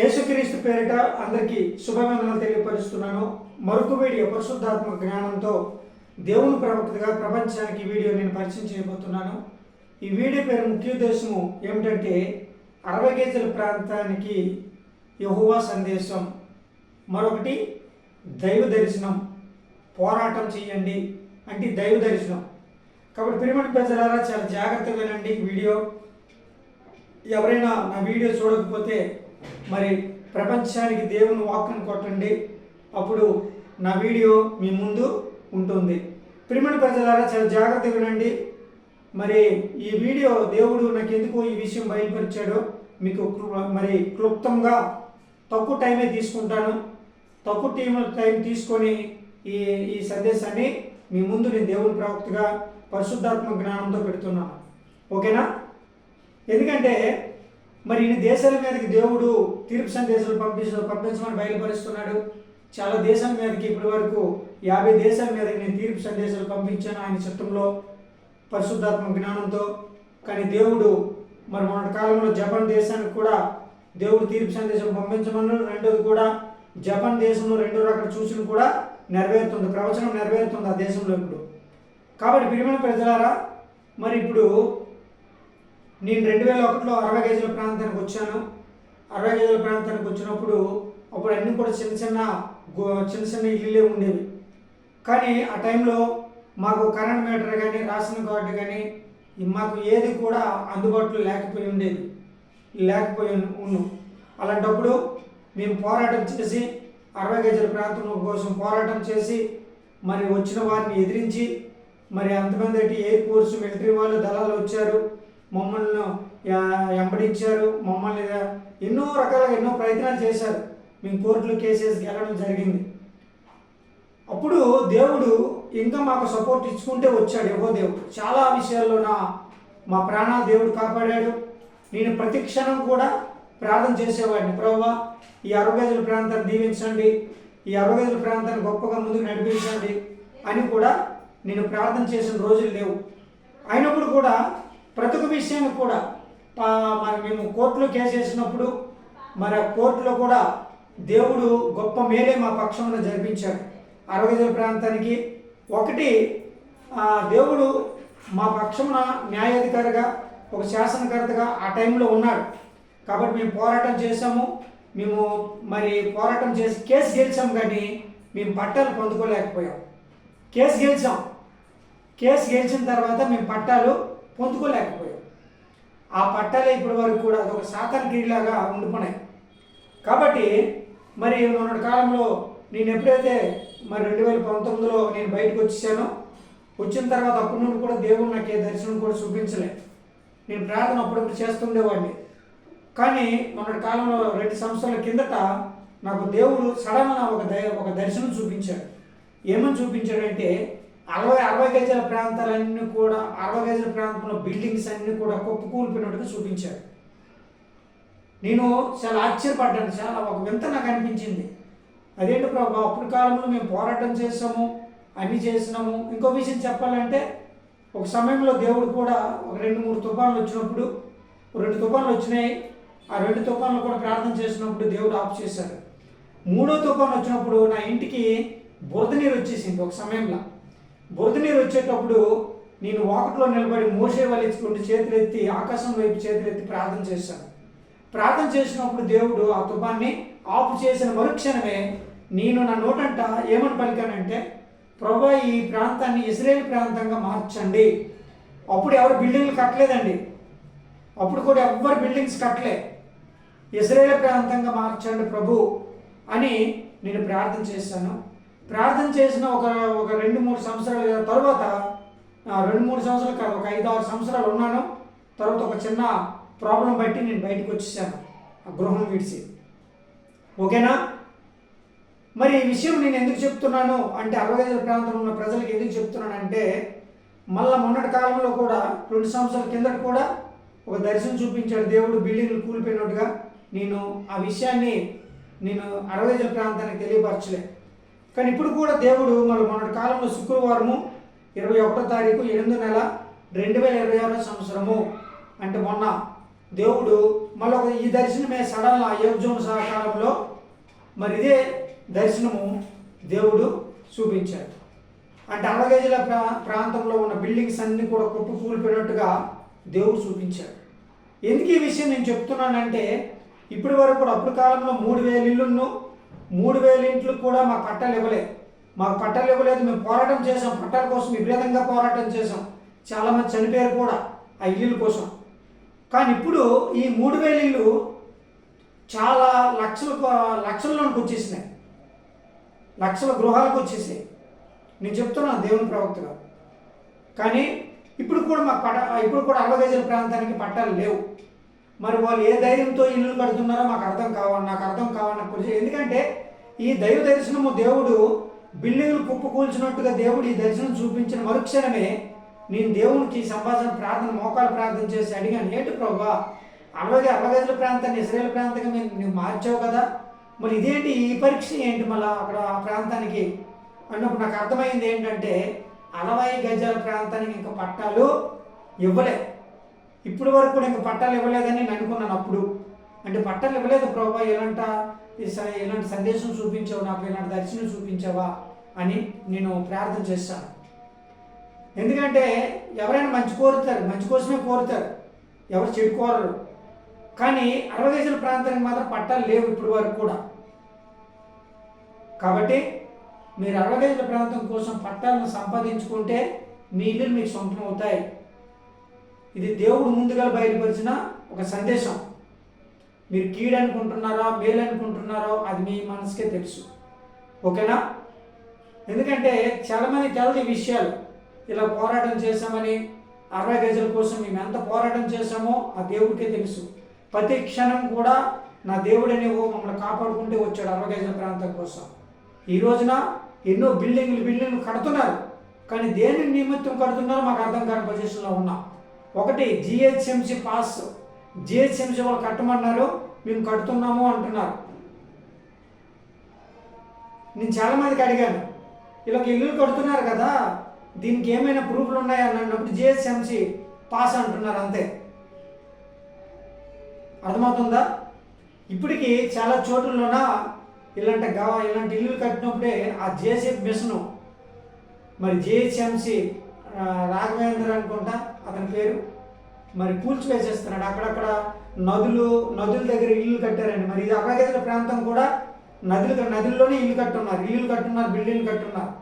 యేసుక్రీస్తు పేరిట అందరికీ శుభవందనాలు తెలియపరుస్తున్నాను. మరొక వీడియో పరిశుద్ధాత్మ జ్ఞానంతో దేవుని ప్రవక్తగా ప్రపంచానికి వీడియో నేను పరిచయం చేయబోతున్నాను. ఈ వీడియో పేరు ముఖ్య ఉద్దేశము ఏమిటంటే 60 గజాల ప్రాంతానికి యెహోవా సందేశం. మరొకటి దైవ దర్శనం. పోరాటం చేయండి అంటే దైవ దర్శనం. కాబట్టి ప్రియమైన ప్రజలారా చాలా జాగ్రత్తగా వినండి వీడియో. ఎవరైనా నా వీడియో చూడకపోతే మరి ప్రపంచానికి దేవుని వాక్యం కొట్టండి, అప్పుడు నా వీడియో మీ ముందు ఉంటుంది. ప్రియమైన ప్రజలారా చాలా జాగ్రత్తగా వినండి. మరి ఈ వీడియో దేవుడు నాకు ఎందుకు ఈ విషయం బయలుపరిచాడో మీకు మరి క్లుప్తంగా తక్కువ టైమే తీసుకుంటాను. తక్కువ టైం తీసుకొని ఈ ఈ సందేశాన్ని మీ ముందు నేను దేవుని ప్రవక్తగా పరిశుద్ధాత్మ జ్ఞానంతో పెడుతున్నాను. ఓకేనా? ఎందుకంటే మరి ఇన్ని దేశాల మీదకి దేవుడు తీర్పు సందేశాలు పంపించమని బయలుపరుస్తున్నాడు. చాలా దేశాల మీదకి ఇప్పటి వరకు 50 దేశాల మీదకి నేను తీర్పు సందేశాలు పంపించాను ఆయన చిత్తంలో పరిశుద్ధాత్మ జ్ఞానంతో. కానీ దేవుడు మరి మొన్నటి కాలంలో జపాన్ దేశానికి కూడా దేవుడు తీర్పు సందేశం పంపించమన్నాడు. రెండోది కూడా జపాన్ దేశంలో 2 రకాల సూచనలు కూడా నెరవేరుతుంది, ప్రవచనం నెరవేరుతుంది ఆ దేశంలో ఇప్పుడు. కాబట్టి ప్రియమైన ప్రజలారా, మరి ఇప్పుడు నేను 2001లో 60 గజాల ప్రాంతానికి వచ్చాను. 60 గజాల ప్రాంతానికి వచ్చినప్పుడు అప్పుడు అన్నీ కూడా చిన్న చిన్న ఇల్లులే ఉండేవి. కానీ ఆ టైంలో మాకు కరెంట్ మీటర్ కానీ రేషన్ కార్డు కానీ మాకు ఏది కూడా అందుబాటులో లేకపోయి ఉన్నాం. అలాంటప్పుడు మేము పోరాటం చేసి 60 గజాల ప్రాంతం కోసం పోరాటం చేసి మరి వచ్చిన వారిని ఎదిరించి మరి అంతమంది ఎయిర్ ఫోర్స్ మిలిటరీ వాళ్ళు దళాలు వచ్చారు, మమ్మల్ని వెంబడించారు, మమ్మల్ని ఎన్నో రకాలుగా ఎన్నో ప్రయత్నాలు చేశారు. మేము కోర్టులో కేసెస్ గెలవడం జరిగింది. అప్పుడు దేవుడు ఇంకా మాకు సపోర్ట్ ఇచ్చుకుంటే వచ్చాడు. యెహోవా దేవుడు చాలా విషయాల్లో మా ప్రాణాలు దేవుడు కాపాడాడు. నేను ప్రతి క్షణం కూడా ప్రార్థన చేసేవాడిని, ప్రభువా ఈ 60 గజాల ప్రాంతాన్ని దీవించండి, ఈ 60 గజాల ప్రాంతాన్ని గొప్పగా ముందుకు నడిపించండి అని కూడా నేను ప్రార్థన చేసిన రోజులు లేవు. అయినప్పుడు కూడా ప్రతి ఒక్క విషయాన్ని కూడా మరి మేము కోర్టులో కేసు వేసినప్పుడు మరి ఆ కోర్టులో కూడా దేవుడు గొప్ప మేలే మా పక్షంలో జరిపించాడు. 60 గజాల ప్రాంతానికి ఒకటి దేవుడు మా పక్షమున న్యాయాధికారిగా ఒక శాసనకర్తగా ఆ టైంలో ఉన్నాడు. కాబట్టి మేము పోరాటం చేసాము. మేము మరి పోరాటం చేసి కేసు గెలిచాం, కానీ మేము పట్టాలు పొందుకోలేకపోయాం. కేసు గెలిచిన తర్వాత మేము పట్టాలు పొందుకోలేకపోయాం. ఆ పట్టాలే ఇప్పటి వరకు కూడా అదొక సాతానికిలాగా ఉండిపోయినాయి. కాబట్టి మరి మొన్నటి కాలంలో నేను ఎప్పుడైతే మరి 2019లో నేను బయటకు వచ్చేసానో, వచ్చిన తర్వాత అప్పటి నుండి కూడా దేవుడు నాకు ఏ దర్శనం కూడా చూపించలే. నేను ప్రార్థన అప్పుడప్పుడు చేస్తుండేవాడిని. కానీ మొన్నటి కాలంలో 2 సంవత్సరాల కిందట నాకు దేవుడు సడన్గా ఒక దర్శనం చూపించాడు. ఏమని చూపించాడంటే 60 గజాల ప్రాంతాలన్నీ కూడా 60 గజాల ప్రాంతంలో బిల్డింగ్స్ అన్నీ కూడా కుప్పకూలిపోయినట్టుగా చూపించాడు. నేను చాలా ఆశ్చర్యపడ్డాను, చాలా ఒక వింత నాకు అనిపించింది. అదేంటి ప్రభా, అప్పుడు కాలంలో మేము పోరాటం చేసాము, అన్నీ చేసినాము. ఇంకో విషయం చెప్పాలంటే ఒక సమయంలో దేవుడు కూడా ఒక 2-3 తుఫాన్లు వచ్చినప్పుడు 2 తుఫాన్లు వచ్చినాయి. ఆ 2 తుఫాన్లు కూడా ప్రార్థన చేసినప్పుడు దేవుడు ఆఫ్ చేశాడు. 3వ తుఫాన్ వచ్చినప్పుడు నా ఇంటికి బురద నీరు వచ్చేసింది. ఒక సమయంలో బురద నీరు వచ్చేటప్పుడు నేను వాకట్లో నిలబడి మోసే వలించుకుంటూ చేతులెత్తి ఆకాశం వైపు చేతులెత్తి ప్రార్థన చేశాను. ప్రార్థన చేసినప్పుడు దేవుడు ఆ తుఫాన్ని ఆఫ్ చేసిన మరుక్షణమే నేను నా నోటంట ఏమని పలికానంటే, ప్రభా ఈ ప్రాంతాన్ని ఇజ్రాయేల్ ప్రాంతంగా మార్చండి. అప్పుడు ఎవరు బిల్డింగ్లు కట్టలేదండి, అప్పుడు కూడా ఎవ్వరు బిల్డింగ్స్ కట్టలే. ఇజ్రాయేల్ ప్రాంతంగా మార్చండి ప్రభు అని నేను ప్రార్థన చేశాను. ప్రార్థన చేసిన ఒక 2-3 సంవత్సరాల తర్వాత 2-3 సంవత్సరాలు కాదు, ఒక 5-6 సంవత్సరాలు ఉన్నాను. తర్వాత ఒక చిన్న ప్రాబ్లం బట్టి నేను బయటకు వచ్చేసాను ఆ గృహం విడిచి. ఓకేనా? మరి ఈ విషయం నేను ఎందుకు చెప్తున్నాను అంటే 60 గజాల ప్రాంతంలో ఉన్న ప్రజలకు ఎందుకు చెప్తున్నానంటే, మళ్ళీ మొన్నటి కాలంలో కూడా 2 సంవత్సరాల కిందట కూడా ఒక దర్శనం చూపించాడు దేవుడు, బిల్డింగ్లు కూలిపోయినట్టుగా. నేను ఆ విషయాన్ని 60 గజాల ప్రాంతానికి తెలియపరచలే. కానీ ఇప్పుడు కూడా దేవుడు మళ్ళీ మొన్నటి కాలంలో శుక్రవారము 21వ తారీఖు 8వ నెల 2026 సంవత్సరము అంటే మొన్న దేవుడు మళ్ళీ ఈ దర్శనమే సడన్ యోగజోన్ సహకారంలో మరి ఇదే దర్శనము దేవుడు చూపించాడు. అంటే 60 గజాల ప్రాంతంలో ఉన్న బిల్డింగ్స్ అన్నీ కూడా కుప్ప కూలిపోయినట్టుగా దేవుడు చూపించాడు. ఎందుకు ఈ విషయం నేను చెప్తున్నానంటే, ఇప్పటి వరకు కూడా అప్పుడు కాలంలో 3000 ఇళ్ళును 3000 ఇంట్లకు కూడా మాకు పట్టాలు ఇవ్వలేదు. మాకు పట్టాలు ఇవ్వలేదు. మేము పోరాటం చేసాం, పట్టాల కోసం విపరీతంగా పోరాటం చేసాం. చాలామంది చనిపోయారు కూడా ఆ ఇల్లుల కోసం. కానీ ఇప్పుడు ఈ 3000 ఇళ్ళు చాలా లక్షల్లోనికి వచ్చేసినాయి, లక్షల గృహాలకు వచ్చేసాయి. నేను చెప్తున్నాను దేవుని ప్రవక్తగా. కానీ ఇప్పుడు కూడా మాకు ఇప్పుడు కూడా 60 గజాల ప్రాంతానికి పట్టాలు లేవు. మరి వాళ్ళు ఏ ధైర్యంతో ఇల్లు కడుతున్నారో నాకు అర్థం కావని. ఎందుకంటే ఈ దైవ దర్శనము దేవుడు బిల్డింగులు కూల్చినట్టుగా దేవుడు ఈ దర్శనం చూపించిన మరుక్షణమే నేను దేవునికి సంభాషణ మోకాలు ప్రార్థన చేసి అడిగాను, ఏంటి ప్రభా 60 గజాల ప్రాంతాన్ని ఇశ్రాయేల్ ప్రాంతంగా నువ్వు మార్చావు కదా, మరి ఇదేంటి ఈ పరీక్ష ఏంటి మళ్ళీ అక్కడ ఆ ప్రాంతానికి అన్నప్పుడు నాకు అర్థమైంది ఏంటంటే 60 గజాల ప్రాంతానికి ఇంకా పట్టాలు ఇవ్వలే. ఇప్పటి వరకు కూడా ఇంకా పట్టాలు ఇవ్వలేదని నేను అనుకున్నాను అప్పుడు. అంటే పట్టాలు ఇవ్వలేదు ప్రభా, ఇలాంటి సందేశం చూపించావు నాకు, ఇలాంటి దర్శనం చూపించావా అని నేను ప్రార్థన చేస్తాను. ఎందుకంటే ఎవరైనా మంచి కోసమే కోరుతారు, ఎవరు చెడు కోరరు. కానీ 60 గజాల ప్రాంతానికి మాత్రం పట్టాలు లేవు ఇప్పటి వరకు కూడా. కాబట్టి మీరు 60 గజాల ప్రాంతం కోసం పట్టాలను సంపాదించుకుంటే మీ ఇల్లులు మీకు సొంతం అవుతాయి. ఇది దేవుడు ముందుగా బయలుపరిచిన ఒక సందేశం. మీరు కీడు అనుకుంటున్నారో మేలు అనుకుంటున్నారో అది మీ మనసుకే తెలుసు. ఓకేనా? ఎందుకంటే చాలామంది తెలది విషయాలు. ఇలా పోరాటం చేశామని 60 గజాల కోసం మేము ఎంత పోరాటం చేశామో ఆ దేవుడికే తెలుసు. ప్రతి క్షణం కూడా నా దేవుడనేవో మమ్మల్ని కాపాడుకుంటే వచ్చాడు 60 గజాల ప్రాంతం కోసం. ఈ రోజున ఎన్నో బిల్డింగ్లు కడుతున్నారు. కానీ దేని నిమిత్తం కడుతున్నారో మాకు అర్థం కాని పొజిషన్లో ఉన్నాం. ఒకటి జిహెచ్ఎంసీ పాస్, జిహెచ్ఎంసీ వాళ్ళు కట్టమన్నారు, మేము కడుతున్నాము అంటున్నారు. నేను చాలామందికి అడిగాను, ఇలా ఇల్లు కడుతున్నారు కదా, దీనికి ఏమైనా ప్రూఫ్లు ఉన్నాయా అన్నప్పుడు జిహెచ్ఎంసీ పాస్ అంటున్నారు, అంతే. అర్థమవుతుందా? ఇప్పటికీ చాలా చోట్లలోన ఇలాంటి ఇల్లు కట్టినప్పుడే ఆ జేసీబీ మిషను మరి జిహెచ్ఎంసీ రాఘవేంద్ర అనుకుంటా అతని పేరు, మరి కూల్చివేసేస్తున్నాడు. అక్కడక్కడ నదుల దగ్గర ఇల్లు కట్టారండి. మరి ఇది 60 గజాల ప్రాంతం కూడా నదుల్లోనే ఇల్లు కట్టున్నారు, బిల్డింగ్లు కట్టున్నారు.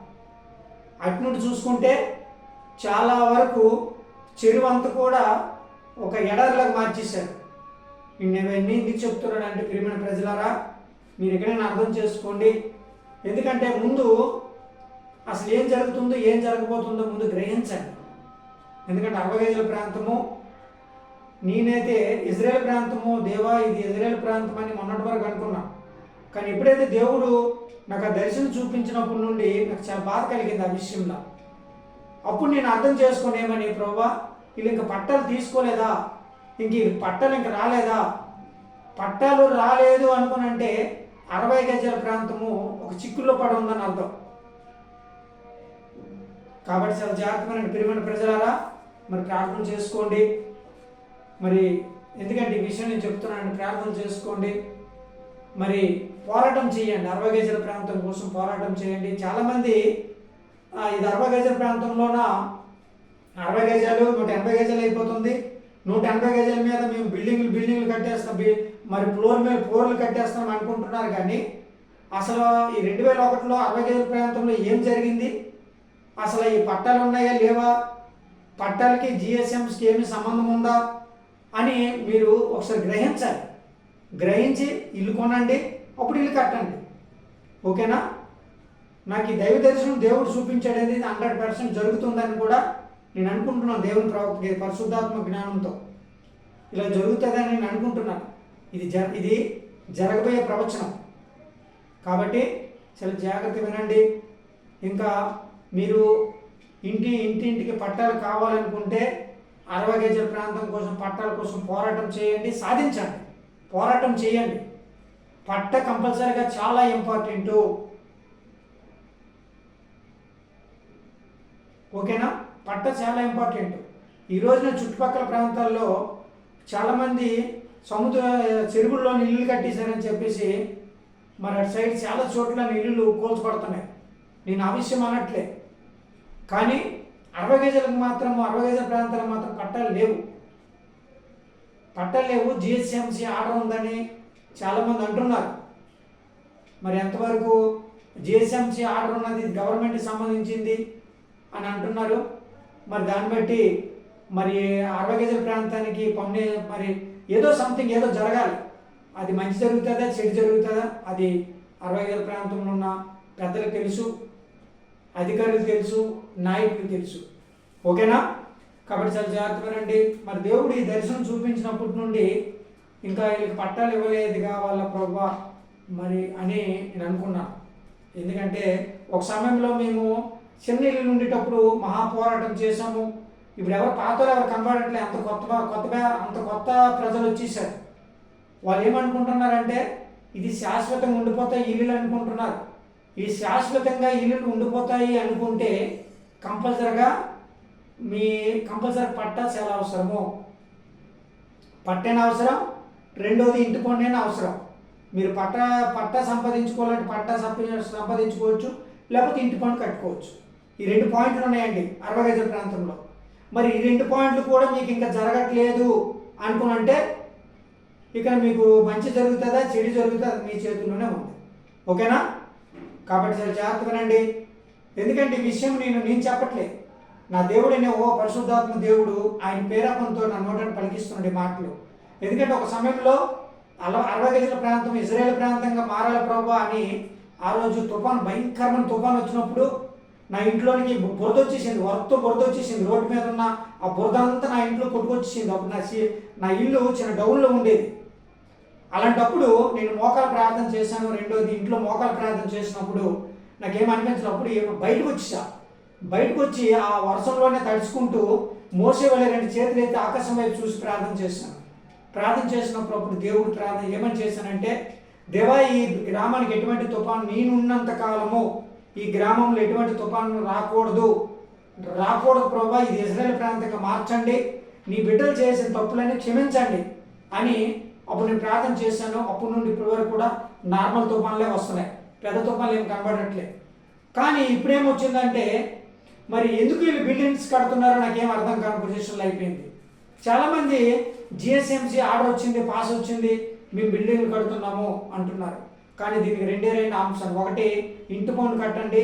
అటు నుండి చూసుకుంటే చాలా వరకు చెరువు అంతా కూడా ఒక ఎడారిలాగా మార్చేశారు. ఇవన్నీ ఎందుకు చెప్తున్నాడు అంటే, ప్రియమైన ప్రజలారా, మీరు ఎక్కడైనా అర్థం చేసుకోండి. ఎందుకంటే ముందు అసలు ఏం జరుగుతుందో ఏం జరగబోతుందో ముందు గ్రహించండి. ఎందుకంటే 60 గజాల ప్రాంతము, నేనైతే ఇజ్రాయేల్ ప్రాంతము, దేవా ఇది ఇజ్రాయేల్ ప్రాంతం అని మొన్నటి వరకు అనుకున్నా. కానీ ఎప్పుడైతే దేవుడు నాకు ఆ దర్శనం చూపించినప్పటి నుండి నాకు చాలా బాధ కలిగింది ఆ విషయంలో. అప్పుడు నేను అర్థం చేసుకుని ఏమని, ప్రభా వీళ్ళు ఇంకా పట్టాలు తీసుకోలేదా, పట్టాలు ఇంకా రాలేదా, పట్టాలు రాలేదు అనుకునంటే 60 గజాల ప్రాంతము ఒక చిక్కుల్లో పడి ఉందని అర్థం. కాబట్టి చాలా జాగ్రత్తమైన ప్రియమైన ప్రజలారా, మరి ప్రార్థన చేసుకోండి. మరి ఎందుకంటే ఈ విషయం నేను చెప్తున్నాను, ప్రార్థన చేసుకోండి. మరి పోరాటం చేయండి, 60 గజాల ప్రాంతం కోసం పోరాటం చేయండి. చాలామంది ఇది 60 గజాల ప్రాంతంలోన 60 గజాలు 180 గజాలు అయిపోతుంది, 180 గజాల మీద మేము బిల్డింగ్లు కట్టేస్తాం, మరి ఫ్లోర్లు కట్టేస్తాం అనుకుంటున్నారు. కానీ అసలు ఈ 2001లో 60 గజాల ప్రాంతంలో ఏం జరిగింది, అసలు ఈ పట్టాలు ఉన్నాయా లేవా, పట్టాలకి జిహెచ్ఎంసీకి ఏమి సంబంధం ఉందా అని మీరు ఒకసారి గ్రహించి ఇల్లు కొనండి, అప్పుడు ఇల్లు కట్టండి. ఓకేనా? నాకు ఈ దైవ దర్శనం దేవుడు చూపించాడు అనేది 100% జరుగుతుందని కూడా నేను అనుకుంటున్నాను. దేవుని ప్రవక్త పరిశుద్ధాత్మ జ్ఞానంతో ఇలా జరుగుతుందని నేను అనుకుంటున్నాను. ఇది జరగబోయే ప్రవచనం. కాబట్టి చాలా జాగ్రత్త వినండి. ఇంకా మీరు ఇంటింటికి పట్టాలు కావాలనుకుంటే 60 గజాల ప్రాంతం కోసం పట్టాల కోసం పోరాటం చేయండి, సాధించండి, పోరాటం చేయండి. పట్ట కంపల్సరీగా చాలా ఇంపార్టెంటు. ఓకేనా? పట్ట చాలా ఇంపార్టెంట్. ఈ రోజున చుట్టుపక్కల ప్రాంతాల్లో చాలామంది సముద్ర చెరువుల్లో ఇల్లు కట్టేశారని చెప్పేసి మరి అటు సైడ్ చాలా చోట్ల ఇల్లులు కూల్చబడుతున్నాయి. నేను ఆ విషయం అనట్లే, కానీ 60 గజాలకు మాత్రం 60 గజాల ప్రాంతాలకు మాత్రం పట్టాలు లేవు. జిహెచ్ఎంసీ ఆర్డర్ ఉందని చాలామంది అంటున్నారు. మరి ఎంతవరకు జిహెచ్ఎంసీ ఆర్డర్ ఉన్నది గవర్నమెంట్కి సంబంధించింది అని అంటున్నారు. మరి దాన్ని బట్టి మరి 60 గజాల ప్రాంతానికి పన్ను మరి ఏదో సంథింగ్ ఏదో జరగాలి. అది మంచి జరుగుతుందా చెడు జరుగుతుందా అది 60 గజాల ప్రాంతంలో ఉన్న పెద్దలకు తెలుసు, అధికారులకు తెలుసు, నాయకులకు తెలుసు. ఓకేనా? కాబట్టి చాలా జాగ్రత్తగా రండి. మరి దేవుడు ఈ దర్శనం చూపించినప్పటి నుండి ఇంకా వీళ్ళకి పట్టాలు ఇవ్వలేదుగా వాళ్ళ ప్రభా మరి అని నేను అనుకున్నాను. ఎందుకంటే ఒక సమయంలో మేము చిన్న ఇల్లు ఉండేటప్పుడు మహా పోరాటం చేశాము. ఇప్పుడు ఎవరు పాతలు ఎవరు కనబడట్లే, అంత కొత్త ప్రజలు వచ్చేసారు. వాళ్ళు ఏమనుకుంటున్నారంటే ఇది శాశ్వతంగా ఉండిపోతాయి ఇల్లులు అనుకుంటున్నారు. ఈ శాశ్వతంగా ఇల్లులు ఉండిపోతాయి అనుకుంటే కంపల్సరిగా పట్టా చాలా అవసరము. పట్టైన అవసరం, రెండోది ఇంటి పన్ను అవసరం. మీరు పట్టా సంపాదించుకోవాలంటే పట్టా సంపాదించుకోవచ్చు, లేకపోతే ఇంటి పన్ను కట్టుకోవచ్చు. ఈ 2 పాయింట్లు ఉన్నాయండి 60 గజాల ప్రాంతంలో. మరి ఈ 2 పాయింట్లు కూడా మీకు ఇంకా జరగట్లేదు అనుకునంటే ఇక మీకు మంచి జరుగుతుందా చెడు జరుగుతుందా మీ చేతుల్లోనే ఉంది. ఓకేనా? కాబట్టి చాలా జాగ్రత్తగానండి. ఎందుకంటే ఈ విషయం నేను చెప్పట్లే, నా దేవుడనే పరిశుద్ధాత్మ దేవుడు ఆయన పేరాపంతో నా నోటని పలికిస్తున్నాడు మాటలు. ఎందుకంటే ఒక సమయంలో 60 గజాల ప్రాంతం ఇజ్రాయేల్ ప్రాంతంగా మారాలి ప్రభు అని ఆ రోజు భయంకరమైన తుఫాన్ వచ్చినప్పుడు నా ఇంట్లోనికి బురద వచ్చేసింది, బురద వచ్చేసింది. రోడ్డు మీద ఉన్న ఆ బురద అంతా నా ఇంట్లో కొట్టుకొచ్చేసింది. అప్పుడు నా ఇల్లు చిన్న డౌన్లో ఉండేది. అలాంటప్పుడు నేను మోకాల ప్రార్థన చేశాను. రెండోది ఇంట్లో మోకాల ప్రార్థన చేసినప్పుడు నాకేమనిపించినప్పుడు బయటకు వచ్చి ఆ వర్షంలోనే తడుచుకుంటూ మోసే వాళ్ళ 2 చేతులు అయితే ఆకాశం వైపు చూసి ప్రార్థన చేశాను. ప్రార్థన చేసినప్పుడు అప్పుడు దేవుడు ప్రార్థన ఏమని చేశానంటే, దేవా ఈ గ్రామానికి ఎటువంటి తుఫాను నేనున్నంత కాలము ఈ గ్రామంలో ఎటువంటి తుఫాను రాకూడదు ప్రభా, ఇది ఇజ్రాయేల్ ప్రాంతంగా మార్చండి, నీ బిడ్డలు చేసిన తప్పులన్నీ క్షమించండి అని అప్పుడు నేను ప్రార్థన చేశాను. అప్పటి నుండి ఇప్పటి వరకు కూడా నార్మల్ తుఫాన్లే వస్తున్నాయి, పెద్ద తుఫాన్లు ఏం కనబడట్లేదు. కానీ ఇప్పుడేమొచ్చిందంటే మరి ఎందుకు వీళ్ళు బిల్డింగ్స్ కడుతున్నారో నాకేం అర్థం కాని పొజిషన్లో అయిపోయింది. చాలామంది జిహెచ్ఎంసీ ఆర్డర్ వచ్చింది, పాస్ వచ్చింది, మేము బిల్డింగ్లు కడుతున్నాము అంటున్నారు. కానీ దీనికి 2 అంశాలు. ఒకటి ఇంటి పన్ను కట్టండి,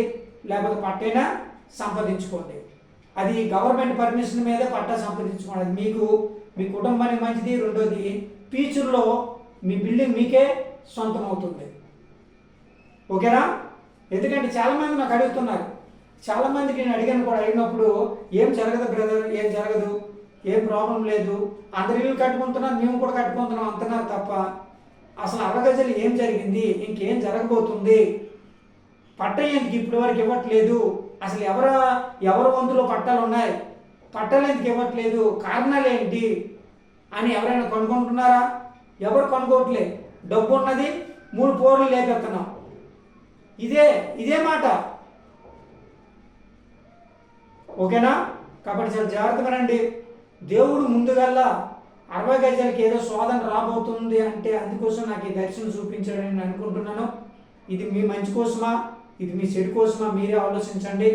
లేకపోతే పట్టైనా సంపాదించుకోండి. అది గవర్నమెంట్ పర్మిషన్ మీదే పట్టా సంపాదించుకోండి. అది మీకు మీ కుటుంబానికి మంచిది. రెండోది ఫ్యూచర్లో మీ బిల్డింగ్ మీకే సొంతం అవుతుంది. ఓకేనా? ఎందుకంటే చాలామంది నాకు అడుగుతున్నారు, చాలామందికి నేను అడిగినప్పుడు ఏం జరగదు బ్రదర్, ఏం జరగదు, ఏం ప్రాబ్లం లేదు, అందరు ఇల్లు కట్టుకుంటున్నారు, మేము కూడా కట్టుకుంటున్నాం అంటున్నారు తప్ప అసలు 60 గజాలు ఏం జరిగింది, ఇంకేం జరగబోతుంది, పట్టా ఎందుకు ఇప్పటి వరకు ఇవ్వట్లేదు, అసలు ఎవరి వంతులో పట్టాలు ఉన్నాయి, పట్టాలు ఎందుకు ఇవ్వట్లేదు, కారణాలు ఏంటి అని ఎవరైనా కనుక్కుంటున్నారా? ఎవరు కనుక్కోవట్లేదు. డబ్బు ఉన్నది, 3 పోర్లు లేపెడుతున్నాం. ఇదే మాట. ఓకేనా? కాబట్టి చాలా జాగ్రత్తగా రండి. దేవుడు ముందుగల్లా 60 గజాలకి ఏదో శోధన రాబోతుంది అంటే అందుకోసం నాకు ఈ దర్శనం చూపించాడని నేను అనుకుంటున్నాను. ఇది మీ మంచి కోసమా, ఇది మీ చెడు కోసమా మీరే ఆలోచించండి.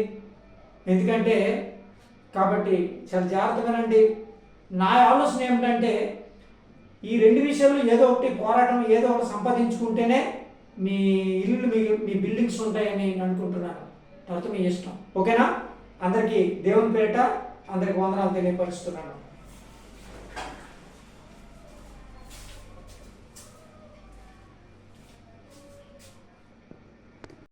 ఎందుకంటే కాబట్టి చాలా జాగ్రత్తగా రండి. నా ఆలోచన ఏమిటంటే ఈ 2 విషయాలు ఏదో ఒకటి పోరాటం, ఏదో ఒకటి సంపాదించుకుంటేనే మీ ఇల్లు మీ బిల్డింగ్స్ ఉంటాయని నేను అనుకుంటున్నాను. తర్వాత మీ ఇష్టం. ఓకేనా? అందరికీ దేవుని పేరిట అందరికి వందనాలు తెలియపరుస్తున్నాను.